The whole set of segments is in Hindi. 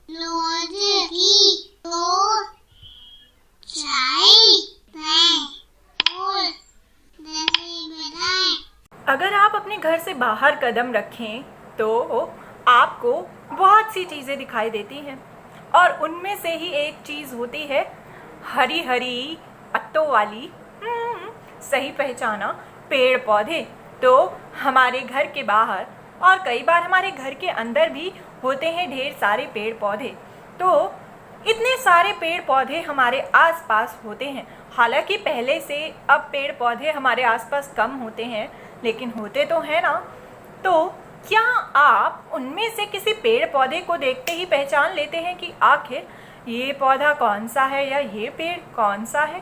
रोज की तो चाय और बनाए। अगर आप अपने घर से बाहर कदम रखें तो आपको बहुत सी चीज़ें दिखाई देती हैं और उनमें से ही एक चीज़ होती है हरी हरी पत्तों वाली, सही पहचाना, पेड़ पौधे। तो हमारे घर के बाहर और कई बार हमारे घर के अंदर भी होते हैं ढेर सारे पेड़ पौधे। तो इतने सारे पेड़ पौधे हमारे आसपास होते हैं। हालांकि पहले से अब पेड़ पौधे हमारे आसपास कम होते हैं, लेकिन होते तो हैं ना। तो क्या आप उनमें से किसी पेड़ पौधे को देखते ही पहचान लेते हैं कि आखिर ये पौधा कौन सा है या ये पेड़ कौन सा है?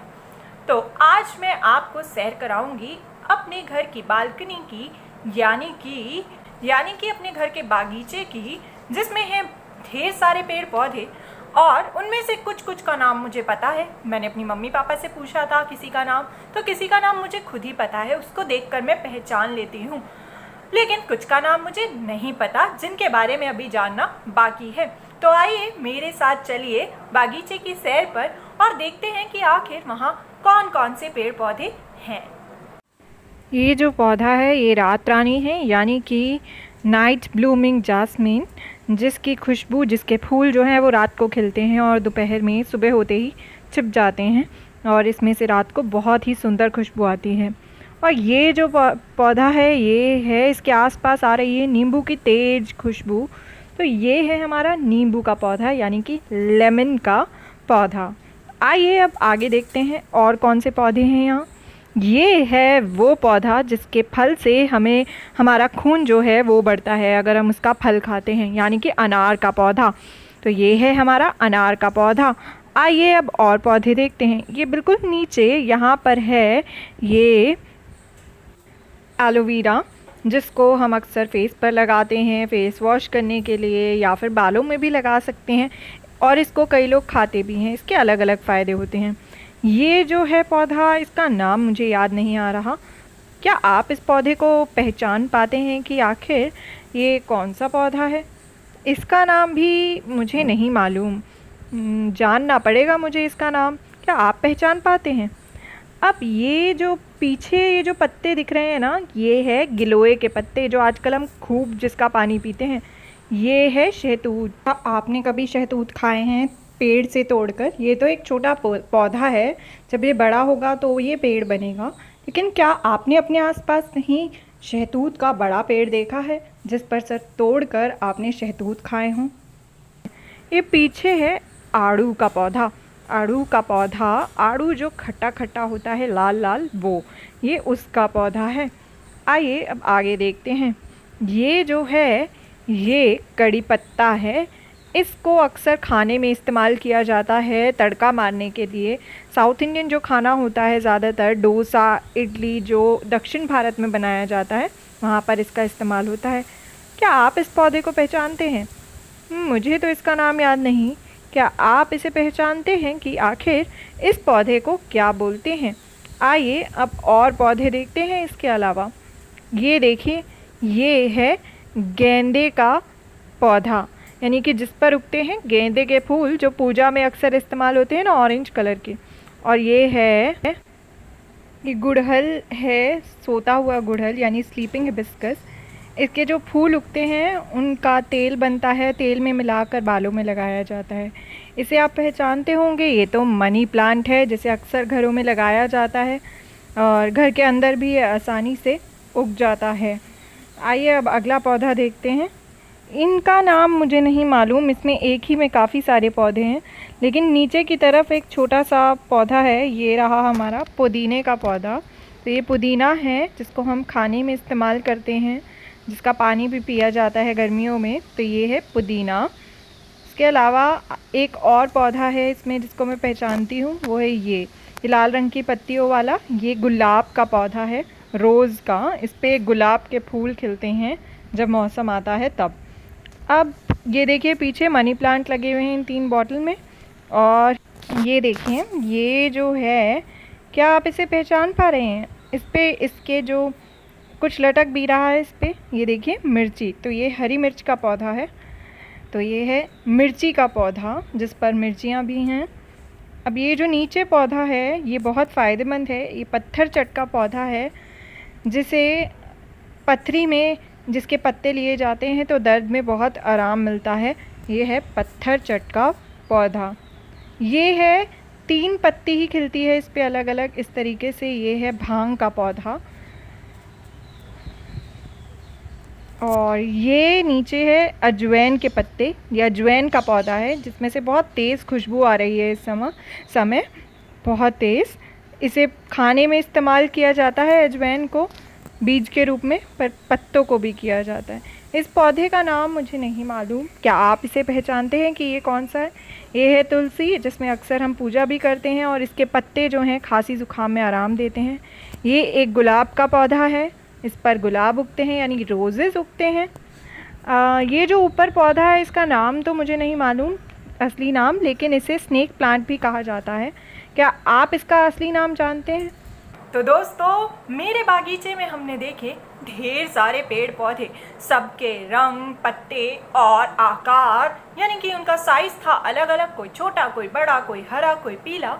तो आज मैं आपको सैर कराऊंगी अपने घर की बालकनी की, यानी कि अपने घर के बागीचे की, जिसमें है ढेर सारे पेड़ पौधे और उनमें से कुछ का नाम मुझे पता है। मैंने अपनी मम्मी पापा से पूछा था किसी का नाम, तो किसी का नाम मुझे खुद ही पता है, उसको देखकर मैं पहचान लेती हूँ। लेकिन कुछ का नाम मुझे नहीं पता, जिनके बारे में अभी जानना बाकी है। तो आइए मेरे साथ चलिए बागीचे की सैर पर और देखते हैं कि आखिर वहाँ कौन कौन से पेड़ पौधे हैं। ये जो पौधा है ये रात रानी है, यानी कि नाइट ब्लूमिंग जास्मिन, जिसकी खुशबू, जिसके फूल जो हैं वो रात को खिलते हैं और दोपहर में सुबह होते ही छिप जाते हैं और इसमें से रात को बहुत ही सुंदर खुशबू आती है। और ये जो पौधा है ये है, इसके आसपास आ रही है नींबू की तेज खुशबू। तो ये है हमारा नींबू का पौधा, यानी कि लेमन का पौधा। आइए अब आगे देखते हैं और कौन से पौधे हैं यहाँ। ये है वो पौधा जिसके फल से हमें हमारा खून जो है वो बढ़ता है अगर हम उसका फल खाते हैं, यानी कि अनार का पौधा। तो ये है हमारा अनार का पौधा। आइए अब और पौधे देखते हैं। ये बिल्कुल नीचे यहाँ पर है ये एलोवेरा, जिसको हम अक्सर फेस पर लगाते हैं फेस वॉश करने के लिए, या फिर बालों में भी लगा सकते हैं और इसको कई लोग खाते भी हैं। इसके अलग अलग फ़ायदे होते हैं। ये जो है पौधा, इसका नाम मुझे याद नहीं आ रहा। क्या आप इस पौधे को पहचान पाते हैं कि आखिर ये कौन सा पौधा है? इसका नाम भी मुझे नहीं मालूम, जानना पड़ेगा मुझे इसका नाम। क्या आप पहचान पाते हैं? अब ये जो पीछे ये जो पत्ते दिख रहे हैं ना, ये है गिलोय के पत्ते, जो आजकल हम खूब जिसका पानी पीते हैं। ये है शहतूत। आपने कभी शहतूत खाए हैं पेड़ से तोड़कर? ये तो एक छोटा पौधा है, जब ये बड़ा होगा तो ये पेड़ बनेगा। लेकिन क्या आपने अपने आसपास कहीं शहतूत का बड़ा पेड़ देखा है जिस पर से तोड़कर आपने शहतूत खाए हों? ये पीछे है आड़ू का पौधा। आड़ू का पौधा, आड़ू जो खट्टा खट्टा होता है लाल लाल, वो ये उसका पौधा है। आइए अब आगे देखते हैं। ये जो है ये कड़ी पत्ता है। इसको अक्सर खाने में इस्तेमाल किया जाता है तड़का मारने के लिए। साउथ इंडियन जो खाना होता है, ज़्यादातर डोसा, इडली, जो दक्षिण भारत में बनाया जाता है, वहाँ पर इसका इस्तेमाल होता है। क्या आप इस पौधे को पहचानते हैं? मुझे तो इसका नाम याद नहीं। क्या आप इसे पहचानते हैं कि आखिर इस पौधे को क्या बोलते हैं? आइए अब और पौधे देखते हैं इसके अलावा। ये देखिए, ये है गेंदे का पौधा, यानी कि जिस पर उगते हैं गेंदे के फूल, जो पूजा में अक्सर इस्तेमाल होते हैं ना, ऑरेंज कलर के। और ये है ये गुड़हल है, सोता हुआ गुड़हल, यानी स्लीपिंग हिबिस्कस। इसके जो फूल उगते हैं उनका तेल बनता है, तेल में मिलाकर बालों में लगाया जाता है। इसे आप पहचानते होंगे, ये तो मनी प्लांट है, जिसे अक्सर घरों में लगाया जाता है और घर के अंदर भी आसानी से उग जाता है। आइए अब अगला पौधा देखते हैं। इनका नाम मुझे नहीं मालूम, इसमें एक ही में काफ़ी सारे पौधे हैं, लेकिन नीचे की तरफ एक छोटा सा पौधा है। ये रहा हमारा पुदीने का पौधा। तो ये पुदीना है जिसको हम खाने में इस्तेमाल करते हैं, जिसका पानी भी पिया जाता है गर्मियों में। तो ये है पुदीना। इसके अलावा एक और पौधा है इसमें जिसको मैं पहचानती हूँ, वो है ये लाल रंग की पत्तियों वाला। ये गुलाब का पौधा है, रोज़ का। इस पे गुलाब के फूल खिलते हैं जब मौसम आता है तब। अब ये देखिए पीछे मनी प्लांट लगे हुए हैं इन 3 बॉटल में। और ये देखिए, ये जो है, क्या आप इसे पहचान पा रहे हैं? इस पे इसके जो कुछ लटक भी रहा है इस पे, ये देखिए मिर्ची। तो ये हरी मिर्च का पौधा है। तो ये है मिर्ची का पौधा जिस पर मिर्चियाँ भी हैं। अब ये जो नीचे पौधा है ये बहुत फ़ायदेमंद है। ये पत्थर चटका पौधा है जिसे पथरी में जिसके पत्ते लिए जाते हैं तो दर्द में बहुत आराम मिलता है। ये है पत्थर चटका पौधा। ये है 3 पत्ती ही खिलती है इस पे अलग अलग इस तरीके से। ये है भांग का पौधा और ये नीचे है अजवाइन के पत्ते। ये अजवाइन का पौधा है जिसमें से बहुत तेज़ खुशबू आ रही है इस समय बहुत तेज़। इसे खाने में इस्तेमाल किया जाता है अजवाइन को बीज के रूप में, पर पत्तों को भी किया जाता है। इस पौधे का नाम मुझे नहीं मालूम। क्या आप इसे पहचानते हैं कि ये कौन सा है? ये है तुलसी जिसमें अक्सर हम पूजा भी करते हैं और इसके पत्ते जो हैं खांसी ज़ुकाम में आराम देते हैं। ये एक गुलाब का पौधा है, इस पर गुलाब उगते हैं यानी रोज़ेज़ उगते हैं। ये जो ऊपर पौधा है इसका नाम तो मुझे नहीं मालूम असली नाम, लेकिन इसे स्नेक प्लांट भी कहा जाता है। क्या आप इसका असली नाम जानते हैं? तो दोस्तों मेरे बागीचे में हमने देखे ढेर सारे पेड़ पौधे, सबके रंग, पत्ते और आकार यानी कि उनका साइज़ था अलग अलग, कोई छोटा, कोई बड़ा, कोई हरा, कोई पीला,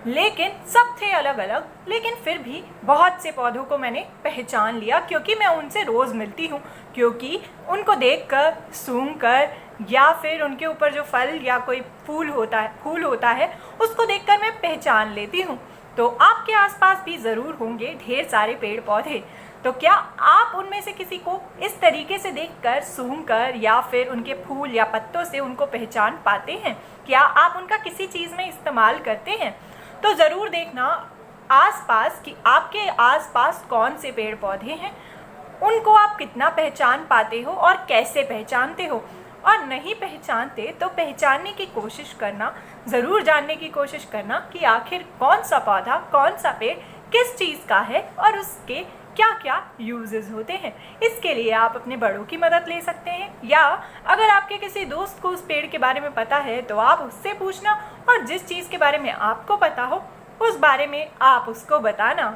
लेकिन सब थे अलग अलग। लेकिन फिर भी बहुत से पौधों को मैंने पहचान लिया क्योंकि मैं उनसे रोज़ मिलती हूँ, क्योंकि उनको देखकर, सूंघकर या फिर उनके ऊपर जो फल या कोई फूल होता है उसको देखकर मैं पहचान लेती हूँ। तो आपके आसपास भी ज़रूर होंगे ढेर सारे पेड़ पौधे। तो क्या आप उनमें से किसी को इस तरीके से देखकर, सूंघकर या फिर उनके फूल या पत्तों से उनको पहचान पाते हैं? क्या आप उनका किसी चीज़ में इस्तेमाल करते हैं? तो ज़रूर देखना आसपास कि आपके आसपास कौन से पेड़ पौधे हैं, उनको आप कितना पहचान पाते हो और कैसे पहचानते हो। और नहीं पहचानते तो पहचानने की कोशिश करना, ज़रूर जानने की कोशिश करना कि आखिर कौन सा पौधा, कौन सा पेड़ किस चीज़ का है और उसके क्या क्या यूजेस होते हैं। इसके लिए आप अपने बड़ों की मदद ले सकते हैं, या अगर आपके किसी दोस्त को उस पेड़ के बारे में पता है तो आप उससे पूछना और जिस चीज़ के बारे में आपको पता हो उस बारे में आप उसको बताना।